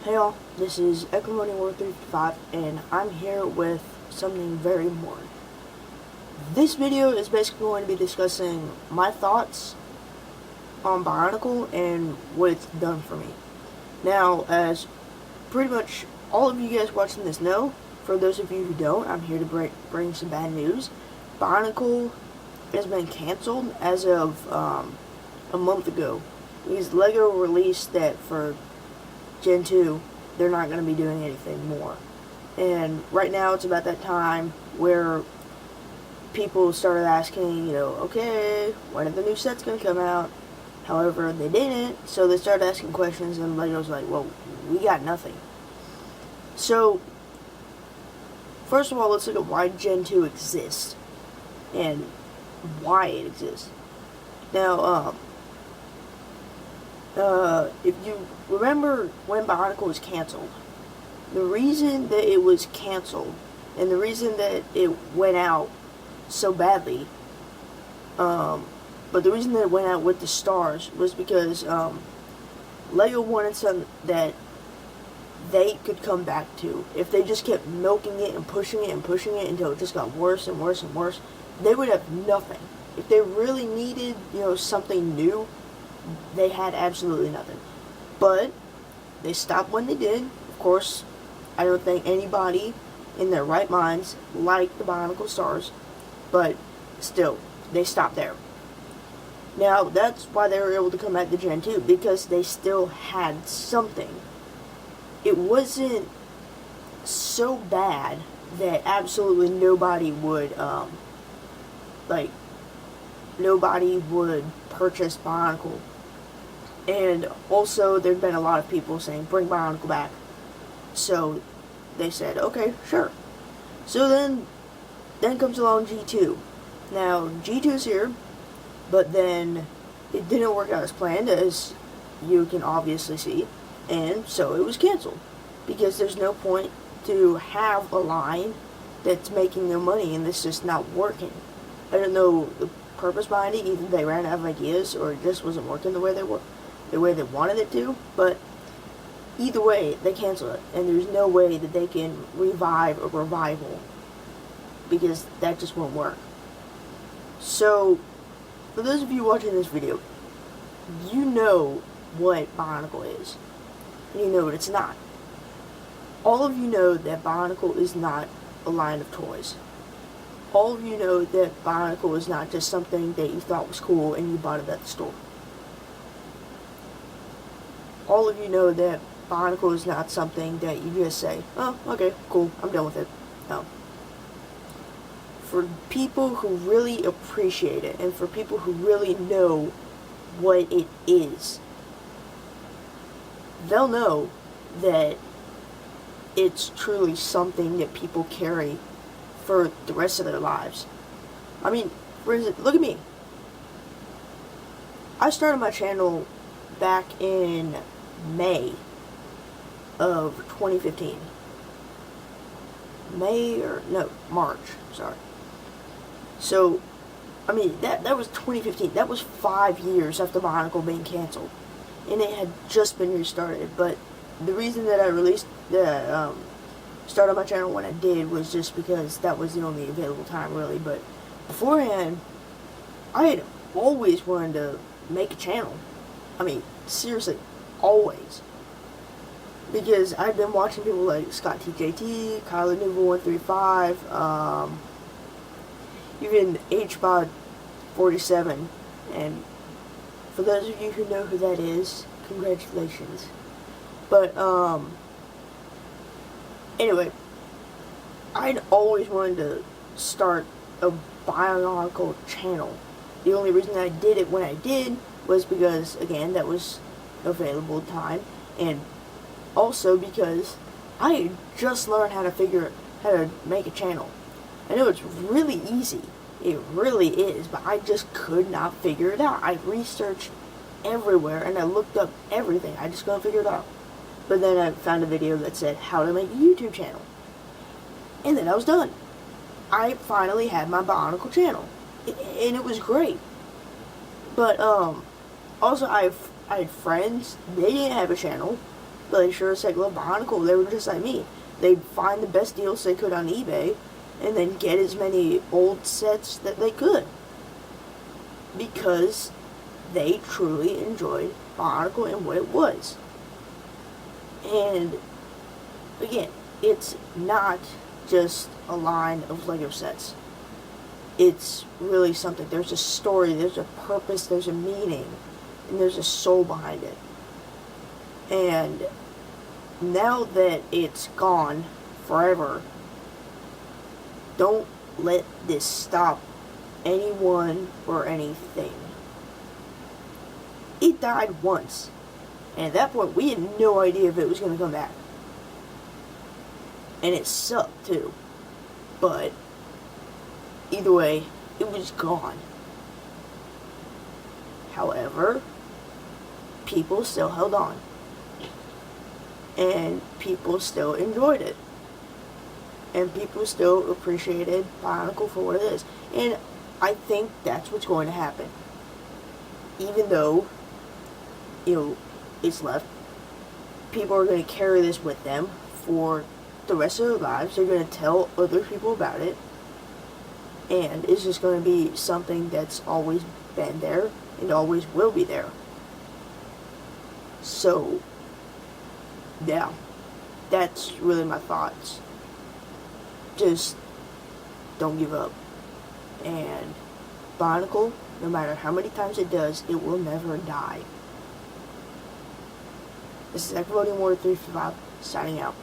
Hey y'all, this is Echo355 and I'm here with something very important. This video is basically going to be discussing my thoughts on Bionicle and what it's done for me. Now, as pretty much all of you guys watching this know, for those of you who don't, I'm here to bring some bad news. Bionicle has been canceled as of a month ago, because LEGO released that for Gen 2, they're not going to be doing anything more. And right now it's about that time where people started asking, okay, when are the new sets going to come out? However, they didn't, so they started asking questions, and LEGO's like, well, we got nothing. So, first of all, let's look at why Gen 2 exists, and why it exists. Now, if you remember when Bionicle was canceled, the reason that it was canceled and the reason that it went out so badly, but the reason that it went out with the stars was because LEGO wanted something that they could come back to. If they just kept milking it and pushing it until it just got worse and worse and worse, they would have nothing. If they really needed, something new, they had absolutely nothing. But they stopped when they did. Of course, I don't think anybody in their right minds liked the Bionicle stars, but still, they stopped there. Now, that's why they were able to come back to Gen 2, because they still had something. It wasn't so bad that absolutely nobody would, nobody would purchase Bionicle. And also, there'd been a lot of people saying, bring Bionicle back. So, they said, okay, sure. So then comes along G2. Now, G2's here, but then it didn't work out as planned, as you can obviously see. And so it was canceled. Because there's no point to have a line that's making no money and it's just not working. I don't know the purpose behind it. Either they ran out of ideas or it just wasn't working the way they wanted it to, but either way, they cancel it, and there's no way that they can revive a revival, because that just won't work. So, for those of you watching this video, you know what Bionicle is, and you know what it's not. All of you know that Bionicle is not a line of toys. All of you know that Bionicle is not just something that you thought was cool and you bought it at the store. All of you know that Bionicle is not something that you just say, oh, okay, cool, I'm done with it. No. For people who really appreciate it, and for people who really know what it is, they'll know that it's truly something that people carry for the rest of their lives. I mean, for instance, look at me. I started my channel back in May of 2015. March, sorry. So, I mean, that was 2015. That was 5 years after Bionicle being canceled. And it had just been restarted. But the reason that I started my channel when I did was just because that was the only available time, really. But beforehand, I had always wanted to make a channel. I mean, seriously, always. Because I've been watching people like Scott TJT, Kyler Newell 135, even HBOD 47, and for those of you who know who that is, congratulations. But, anyway, I'd always wanted to start a Bionicle channel. The only reason I did it when I did was because, again, that was available time, and also because I had just learned how to make a channel. I know it's really easy, it really is, but I just could not figure it out. I researched everywhere and I looked up everything, I just couldn't figure it out. But then I found a video that said how to make a YouTube channel, and then I was done. I finally had my Bionicle channel, and it was great. But also I had friends, they didn't have a channel, but they sure as heck love Bionicle. They were just like me. They'd find the best deals they could on eBay, and then get as many old sets that they could. Because they truly enjoyed Bionicle and what it was. And, again, it's not just a line of Lego sets. It's really something. There's a story, there's a purpose, there's a meaning, and there's a soul behind it. And now that it's gone forever, don't let this stop anyone or anything. It died once, and at that point we had no idea if it was going to come back. And it sucked too. But either way, it was gone. However, people still held on. And people still enjoyed it. And people still appreciated Bionicle for what it is. And I think that's what's going to happen. Even though, it's left, people are going to carry this with them for the rest of their lives. They're going to tell other people about it. And it's just going to be something that's always been there and always will be there. So, yeah, that's really my thoughts. Just don't give up. And Bionicle, no matter how many times it does, it will never die. This is Echo Voting War 355, signing out.